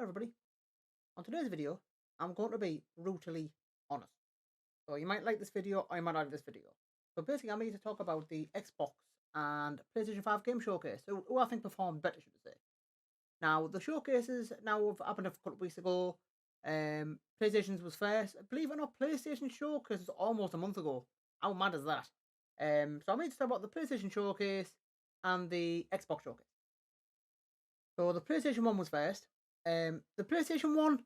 everybody. On today's video, I'm going to be brutally honest. So you might like this video or you might not like this video. So basically, I'm here to talk about the Xbox and PlayStation 5 game showcase, who I think performed better, should I say. Now, the showcases now have happened a couple of weeks ago. PlayStation's was first. Believe it or not, PlayStation showcase was almost a month ago. How mad is that? So I'm here to talk about the PlayStation showcase and the Xbox showcase. So the PlayStation 1 was first. The PlayStation 1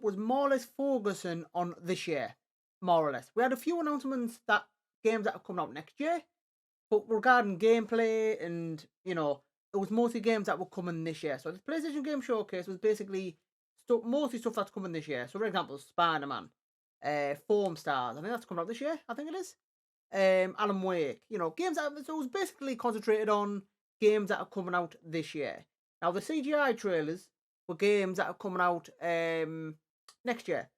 was more or less focusing on this year, more or less. We had a few announcements that games that are coming out next year, but regarding gameplay and it was mostly games that were coming this year. So the PlayStation Game Showcase was basically mostly stuff that's coming this year. So for example, Spider-Man, Foam Stars. I think that's coming out this year. I think it is. Alan Wake. Games that so it was basically concentrated on games that are coming out this year. Now the CGI trailers were games that are coming out next year,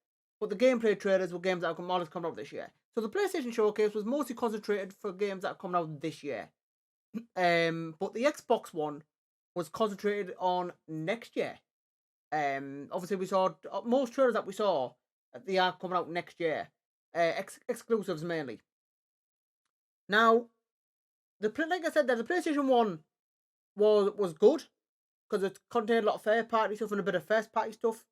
but the gameplay trailers were games that are more or less coming out this year. So the PlayStation Showcase was mostly concentrated for games that are coming out this year. But the Xbox one was concentrated on next year. Obviously we saw most trailers that we saw, they are coming out next year. Exclusives mainly. Now, like I said, the PlayStation One was good because it contained a lot of third party stuff and a bit of first party stuff.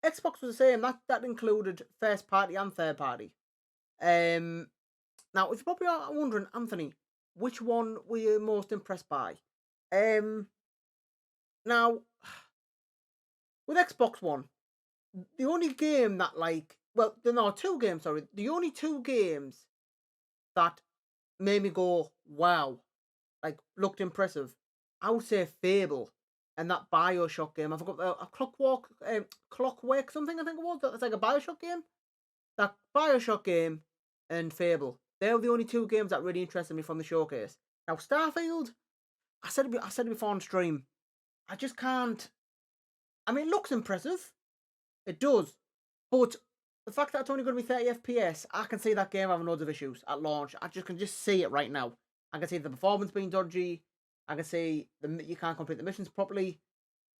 Xbox was the same. That included first party and third party. Now, if you probably are wondering, Anthony, which one were you most impressed by? Now, with Xbox One, the only game that two games. Sorry, the only two games that made me go wow, like looked impressive. I would say Fable and that Bioshock game. I forgot a Clockwork something. I think it was. That's like a Bioshock game. That Bioshock game and Fable. They were the only two games that really interested me from the showcase. Now Starfield, I said it before on stream. I just can't. I mean, it looks impressive. It does, but the fact that it's only going to be 30 FPS, I can see that game having loads of issues at launch. I can just see it right now. I can see the performance being dodgy. I can see you can't complete the missions properly.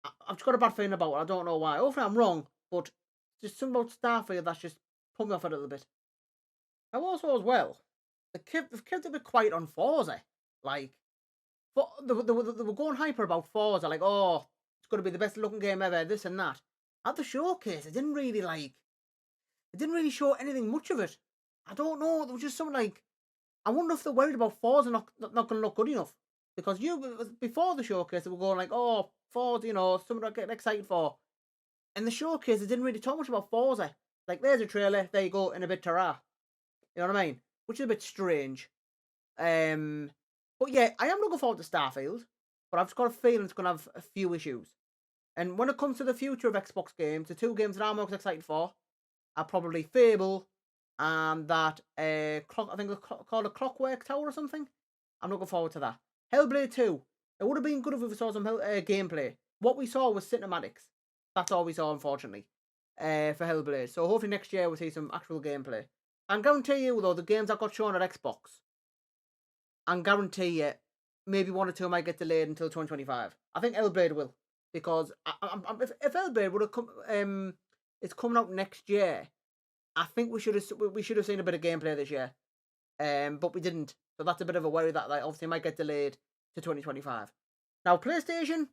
I've just got a bad feeling about it. I don't know why. Hopefully I'm wrong, but just something about Starfield that's just put me off a little bit. Now also as well, they've kept a bit quiet on Forza. Like, they were going hyper about Forza, like, oh, it's going to be the best looking game ever, this and that. At the showcase, it didn't really show anything much of it. I don't know. There was just something like, I wonder if they're worried about Forza not going to look good enough. Because before the showcase, they were going like, oh, Forza, something I'm getting excited for. And the showcase, they didn't really talk much about Forza. Like, there's a trailer, there you go, in a bit ta-ra. You know what I mean? Which is a bit strange. But yeah, I am looking forward to Starfield, but I've just got a feeling it's going to have a few issues. And when it comes to the future of Xbox games, the two games that I'm most excited for are probably Fable and that I think it's called a Clockwork Tower or something. I'm looking forward to that. Hellblade 2. It would have been good if we saw some gameplay. What we saw was cinematics. That's all we saw, unfortunately, for Hellblade. So hopefully next year we'll see some actual gameplay. And guarantee you, though, the games that got shown at Xbox, and guarantee you, maybe one or two might get delayed until 2025. I think Hellblade will, because if Hellblade would have come, it's coming out next year. I think we should have seen a bit of gameplay this year, but we didn't. So that's a bit of a worry that obviously might get delayed to 2025. Now PlayStation,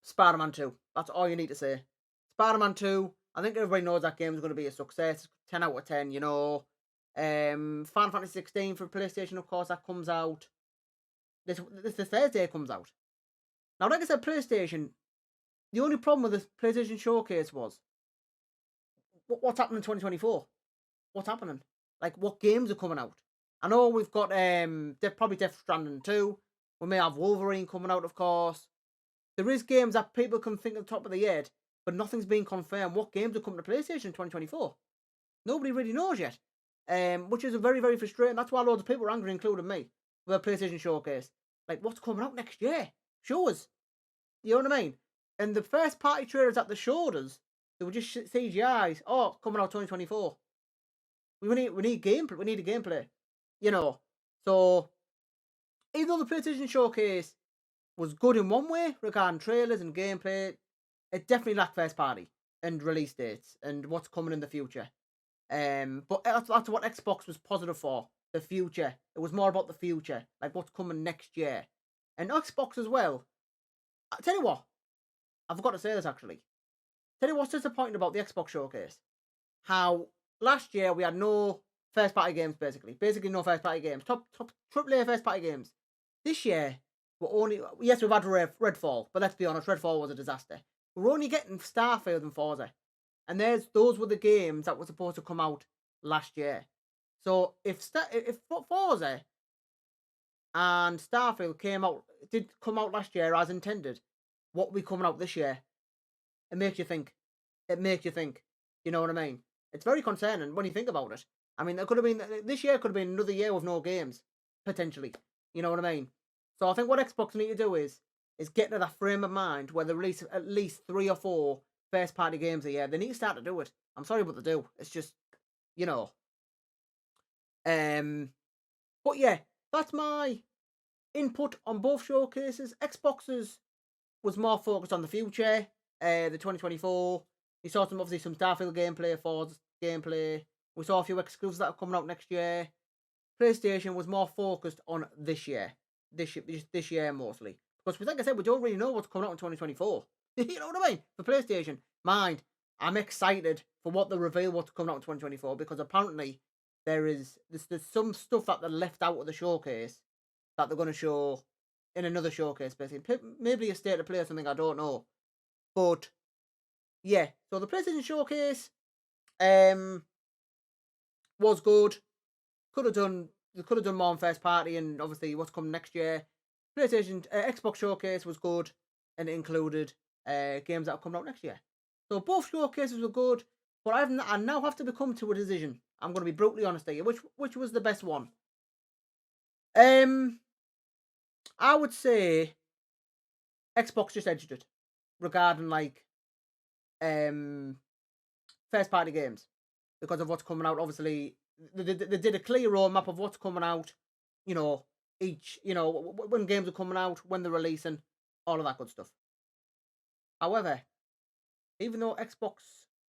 Spider-Man 2. That's all you need to say. Spider-Man 2. I think everybody knows that game is going to be a success. 10 out of 10. Final Fantasy 16 for PlayStation, of course, that comes out. This Thursday it comes out. Now, like I said, PlayStation. The only problem with this PlayStation Showcase was what's happening in 2024. What's happening? Like, what games are coming out? I know we've got probably Death Stranding 2. We may have Wolverine coming out, of course. There is games that people can think at the top of the head, but nothing's been confirmed. What games are coming to PlayStation in 2024? Nobody really knows yet, which is very, very frustrating. That's why loads of people are angry, including me, with the PlayStation Showcase. Like, what's coming out next year? Show us. You know what I mean? And the first party trailers that they showed us, they were just CGIs. Oh, coming out 2024. We need gameplay. We need a gameplay. So even though the PlayStation Showcase was good in one way regarding trailers and gameplay, it definitely lacked first party and release dates and what's coming in the future. But that's what Xbox was positive for, the future. It was more about the future, like what's coming next year. And Xbox as well. I tell you what, I forgot to say this actually. Tell you what's disappointing about the Xbox showcase. How last year we had no first party games basically. Basically no first party games. Top AAA first party games. This year we're only, yes, we've had Redfall, but let's be honest, Redfall was a disaster. We're only getting Starfield and Forza. And those were the games that were supposed to come out last year. So if Forza and Starfield did come out last year as intended, what will be coming out this year? It makes you think. It makes you think. You know what I mean? It's very concerning when you think about it. I mean, it could have been this year could have been another year with no games potentially. You know what I mean? So I think what Xbox need to do is get to that frame of mind where they release at least 3 or 4 first party games a year. They need to start to do it. I'm sorry, but they do. It's just, you know. Um, but yeah, that's my input on both showcases. Xboxes was more focused on the future, the 2024. We saw some Starfield gameplay, Forza gameplay. We saw a few exclusives that are coming out next year. PlayStation was more focused on this year, this year mostly. Because, like I said, we don't really know what's coming out in 2024. You know what I mean? For PlayStation, I'm excited for what they reveal what's coming out in 2024 because apparently there's some stuff that they left out of the showcase that they're going to show in another showcase, basically. Maybe a state of play or something, I don't know. But yeah, so the PlayStation showcase was good. They could have done more on first party and obviously what's coming next year. PlayStation Xbox showcase was good and it included games that are coming out next year. So both showcases were good, but I now have to become to a decision. I'm going to be brutally honest here. Which was the best one? I would say Xbox just edged it regarding like um first party games because of what's coming out. Obviously, they did a clear roadmap of what's coming out. You know, when games are coming out, when they're releasing, all of that good stuff. However, even though Xbox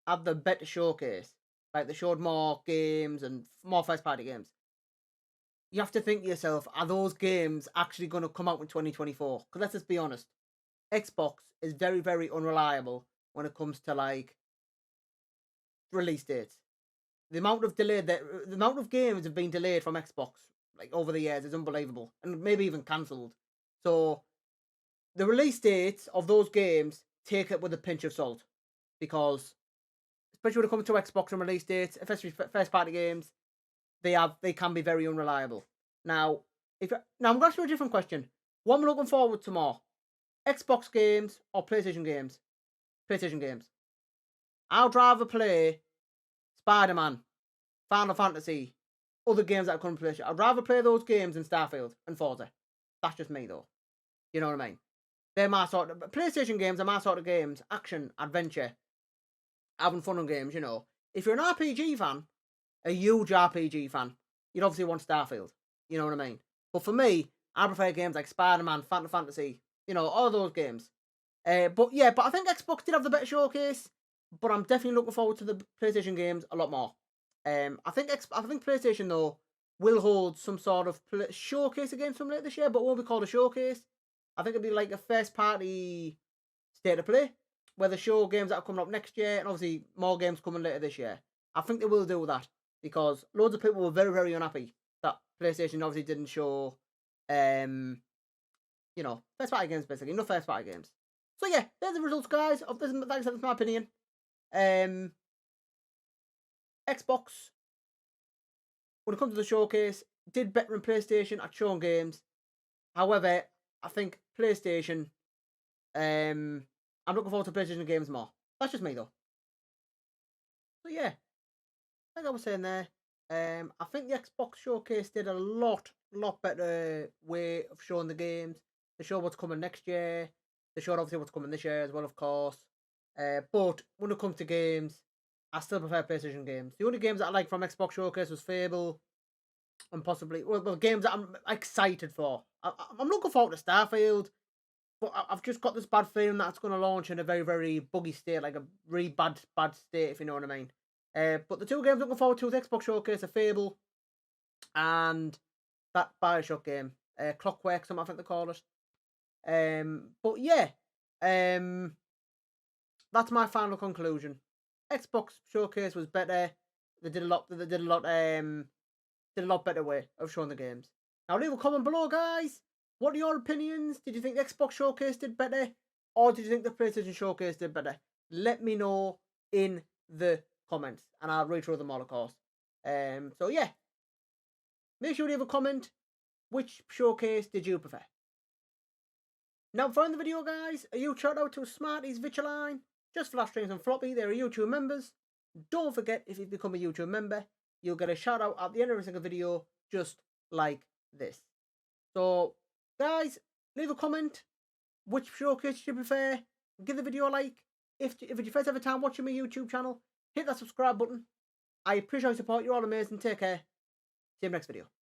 had the better showcase, like they showed more games and more first party games, you have to think to yourself, are those games actually going to come out in 2024? Because let's just be honest, Xbox is very, very unreliable when it comes to like release dates. The amount of the amount of games have been delayed from Xbox like over the years is unbelievable, and maybe even cancelled. So the release dates of those games, take it with a pinch of salt, because especially when it comes to Xbox and release dates, especially first party games, they can be very unreliable. Now, now I'm going to ask you a different question. What am I looking forward to more? Xbox games or PlayStation games? PlayStation games. I'd rather play Spider-Man, Final Fantasy, other games that come to PlayStation. I'd rather play those games than Starfield and Forza. That's just me though. You know what I mean? They're my sort of PlayStation games are my sort of games. Action, adventure, having fun on games, you know. If you're an RPG fan, a huge RPG fan, you'd obviously want Starfield. You know what I mean? But for me, I prefer games like Spider-Man, Final Fantasy, you know, all those games. But I think Xbox did have the better showcase. But I'm definitely looking forward to the PlayStation games a lot more. I think PlayStation though will hold some sort of showcase again some later this year, but it won't be called a showcase. I think it'll be like a first party state of play where they show games that are coming up next year and obviously more games coming later this year. I think they will do that because loads of people were very, very unhappy that PlayStation obviously didn't show first party games basically, no first party games. So yeah, there's the results, guys. Of this, like I said, that's my opinion. Xbox, when it comes to the showcase, did better than PlayStation at showing games. However, I think PlayStation, I'm looking forward to PlayStation games more. That's just me though. So yeah, like I was saying there, I think the Xbox showcase did a lot better way of showing the games. They show what's coming next year. They showed obviously what's coming this year as well, of course. But when it comes to games, I still prefer PlayStation games. The only games that I like from Xbox Showcase was Fable and possibly games that I'm excited for. I'm looking forward to Starfield. but I've just got this bad feeling that it's going to launch in a very, very buggy state, like a really bad state, if you know what I mean. But the two games I'm looking forward to with Xbox Showcase are Fable and that Bioshock game, Clockwork, something I think they call it. But yeah, um, that's my final conclusion. Xbox Showcase was better. They did a lot. They did a lot. Did a lot better way of showing the games. Now leave a comment below, guys. What are your opinions? Did you think the Xbox Showcase did better, or did you think the PlayStation Showcase did better? Let me know in the comments, and I'll read through them all, of course. So yeah, make sure to leave a comment. Which showcase did you prefer? Now, for the video, guys, a huge shout out to Smarties Vitchaline, Just Flash Streams and Floppy. They're YouTube members. Don't forget, if you become a YouTube member, you'll get a shout out at the end of every single video, just like this. So, guys, leave a comment. Which showcase you prefer? Give the video a like. If it's your first ever time watching my YouTube channel, hit that subscribe button. I appreciate your support. You're all amazing. Take care. See you in the next video.